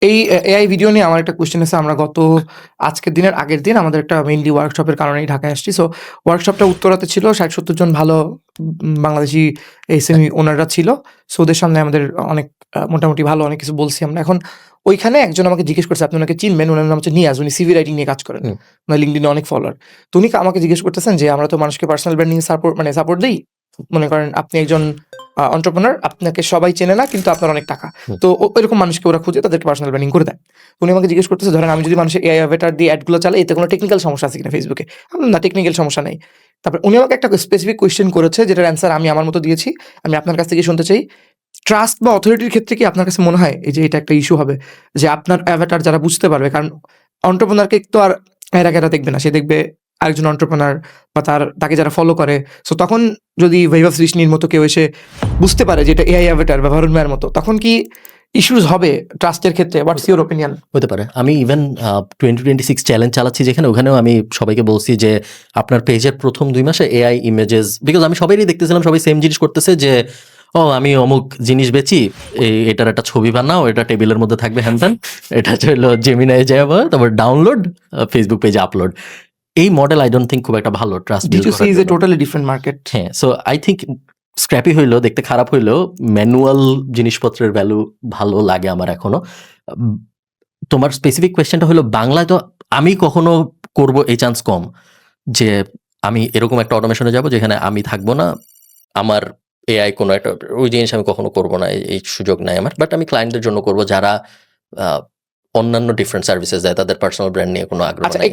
এই AI video নিয়ে আমার একটা কোয়েশ্চেন আছে। আমরা আজকের দিনের আগের দিন আমাদের একটা মেইনলি ওয়ার্কশপের কারণেই ঢাকায় আসছি। সো ওয়ার্কশপটা উত্তরাতে ছিল। ৬০-৭০ জন ভালো বাংলাদেশি এসএমই ওনাররা ছিল। সো ওদের সামনে আমাদের অনেক মোটামুটি ভালো অনেক কিছু বলছি আমরা। এখন ওইখানে একজন আমাকে জিজ্ঞেস করছে, "আপনি উনাকে চিনবেন? উনার নাম হচ্ছে নিয়াজ। উনি সিভি রাইটিং নিয়ে কাজ করেন। হুম। উনার LinkedIn এ অনেক ফলোয়ার।" তো উনি আমাকে জিজ্ঞেস করতেছেন যে, "আমরা তো মানুষকে পার্সোনাল ব্র্যান্ডিং সাপোর্ট দেই। মনে করেন আপনি একজন এন্টারপ্রেনার, আপনাকে সবাই চেনে না কিন্তু আপনার অনেক টাকা। হুম। তো এরকম মানুষকে ওরা খুঁজে তাদেরকে পার্সোনাল ব্র্যান্ডিং করে দেয়।" উনি আমাকে জিজ্ঞেস করতেছে, "ধরেন আমি যদি মানুষের এআই অ্যাভাটার দিয়ে অ্যাডগুলো চালাই, এতে কোনো টেকনিক্যাল সমস্যা আছে কিনা ফেসবুকে?" আমি বললাম, "না, টেকনিক্যাল সমস্যা নেই।" তারপর উনি আমাকে একটা স্পেসিফিক কোয়েশ্চেন করেছে, যেটার অ্যান্সার আমি আমার মতো দিয়েছি। আমি আপনার কাছ থেকে শুনতে চাই। ট্রাস্ট বা অথরিটির ক্ষেত্রে কি আপনার কাছে মনে হয় এই যে এটা একটা ইস্যু হবে? যে আপনার অ্যাভাটার যারা বুঝতে পারবে, কারণ এন্টারপ্রেনারকে তো আর এরা দেখবে না। সে দেখবে আরেকজন এন্টারপ্রেনার বা তাকে যারা ফলো করে। সো তখন যদি বৈভব সৃষ্টির মতো কেউ এসে বুঝতে পারে যে এটা এআই অ্যাভাটার বা ভারুন ভাইয়ের মতো, তখন কি ইস্যুস হবে ট্রাস্টের ক্ষেত্রে? What's your opinion? হতে পারে। আমি ইভেন 2026 চ্যালেঞ্জ চালাচ্ছি যেখানে, ওখানেও আমি সবাইকে বলছি যে আপনার পেজের প্রথম 2 মাসে এআই ইমেজেস, বিকজ আমি সবাইরই দেখতেছিলাম সবাই সেম জিনিস করতেছে যে আমি অমুক জিনিস বেচি, এটার একটা ছবি বানাও, এটা টেবিলের মধ্যে থাকবে হ্যান-ত্যান, এটা হলো জেমিনাই যাবে, তারপর ডাউনলোড, ফেসবুক পেজে আপলোড। এই মডেল আই ডোন্ট থিংক খুব একটা ভালো ট্রাস্ট বিল্ড D2C করার ইজ এ জন্য। Totally different market. হ্যাঁ, সো আই থিংক স্ক্র্যাপি হইলেও, দেখতে খারাপ হইলেও, ম্যানুয়াল জিনিসপত্রের ভ্যালু ভালো লাগে আমার এখনো। তোমার স্পেসিফিক কোয়েশ্চেনটা হলো বাংলায় তো আমি কখনো করব এই চান্স কম, যে আমি এরকম একটা অটোমেশনে যাব যেখানে আমি থাকবো না, আমার এআই কোনো একটা ওই জিনিস আমি কখনো করব না, এই সুযোগ নাই আমার। বাট আমি ক্লায়েন্টদের জন্য করব যারা অন্যান্য ডিফারেন্ট সার্ভিসেস দেয়, তাদের পার্সোনাল ব্র্যান্ড নিয়ে কোনো আগ্রহ আচ্ছা, নাই।